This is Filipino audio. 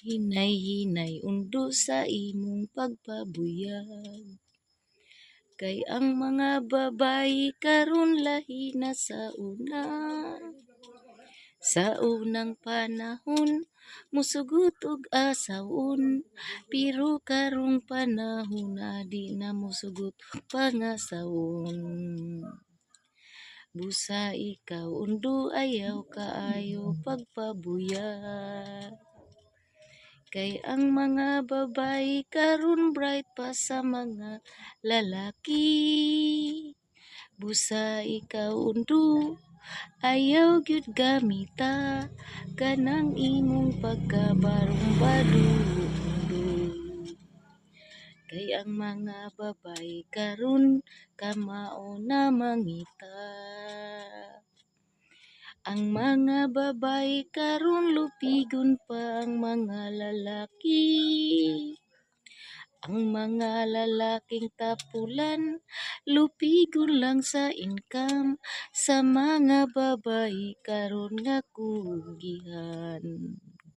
Hinay-hinay undo sa imong pagpabuyag. Kay ang mga babayi karon lahi na sa una. Sa unang panahon mosugot og asawon, pero karong panahon na di na mosugot pangasawon. Busa ikaw undo ayaw kaayo pagpabuyag. Kay ang mga babayi karon bright pa sa mga lalaki. Busa ikaw undo ayaw gyud gamita kanang imong pagkabarong-bado. Kay ang mga babayi karon kamao na mangita. Ang mga babayi karon lupigon pa ang mga lalaki. Ang mga lalaking tapulan lupigon lang sa income sa mga babayi karon nga kugihan.